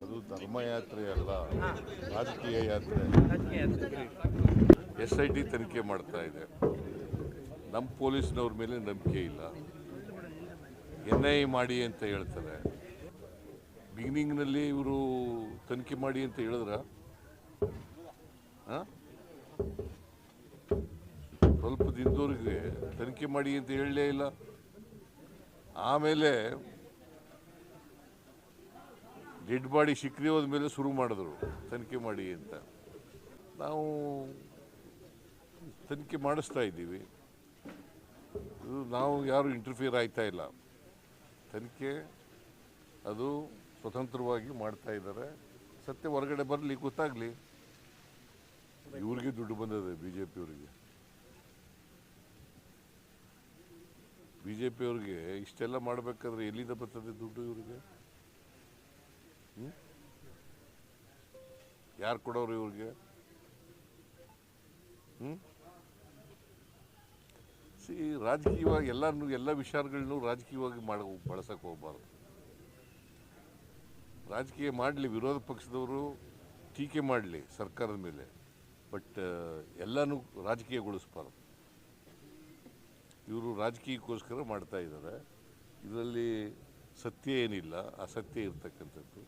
ಅದು ಧರ್ಮಯಾತ್ರೆ ಅಲ್ಲ, ರಾಜಕೀಯ ಯಾತ್ರೆ. SIT ತನಿಖೆ ಮಾಡ್ತಾ ಇದೆ. ನಮ್ಮ ಪೊಲೀಸ್ನವ್ರ ಮೇಲೆ ನಂಬಿಕೆ ಇಲ್ಲ. NIA ಮಾಡಿ ಅಂತ ಹೇಳ್ತಾರೆ. ಬಿಗಿನಿಂಗ್ನಲ್ಲಿ ಇವರು ತನಿಖೆ ಮಾಡಿ ಅಂತ ಹೇಳಿದ್ರ, ಸ್ವಲ್ಪ ದಿನದವರೆಗೆ ತನಿಖೆ ಮಾಡಿ ಅಂತ ಹೇಳಲೇ ಇಲ್ಲ. ಆಮೇಲೆ ಡೆಡ್ ಬಾಡಿ ಸಿಕ್ಕದೆ ಹೋದ್ಮೇಲೆ ಶುರು ಮಾಡಿದ್ರು ತನಿಖೆ ಮಾಡಿ ಅಂತ. ನಾವು ತನಿಖೆ ಮಾಡಿಸ್ತಾ ಇದ್ದೀವಿ. ನಾವು ಯಾರು ಇಂಟರ್ಫಿಯರ್ ಆಯ್ತಾ ಇಲ್ಲ. ತನಿಖೆ ಅದು ಸ್ವತಂತ್ರವಾಗಿ ಮಾಡ್ತಾ ಇದ್ದಾರೆ. ಸತ್ಯ ಹೊರಗಡೆ ಬರಲಿ, ಗೊತ್ತಾಗಲಿ. ಇವ್ರಿಗೆ ದುಡ್ಡು ಬಂದಿದೆ, ಬಿಜೆಪಿಯವ್ರಿಗೆ ಇಷ್ಟೆಲ್ಲ ಮಾಡಬೇಕಾದ್ರೆ ಎಲ್ಲಿಂದ ಬರ್ತದೆ ದುಡ್ಡು ಇವ್ರಿಗೆ? ಯಾರು ಕೊಡೋರು ಇವ್ರಿಗೆ? ರಾಜಕೀಯವಾಗಿ ಎಲ್ಲ ವಿಚಾರಗಳನ್ನೂ ರಾಜಕೀಯವಾಗಿ ಬಳಸಕ್ಕೆ ಹೋಗ್ಬಾರ್ದು. ರಾಜಕೀಯ ಮಾಡಲಿ, ವಿರೋಧ ಪಕ್ಷದವರು ಟೀಕೆ ಮಾಡಲಿ ಸರ್ಕಾರದ ಮೇಲೆ, ಬಟ್ ಎಲ್ಲನೂ ರಾಜಕೀಯಗೊಳಿಸಬಾರ್ದು. ಇವರು ರಾಜಕೀಯಕ್ಕೋಸ್ಕರ ಮಾಡ್ತಾ ಇದ್ದಾರೆ. ಇದರಲ್ಲಿ ಸತ್ಯ ಏನಿಲ್ಲ, ಅಸತ್ಯ ಇರ್ತಕ್ಕಂಥದ್ದು.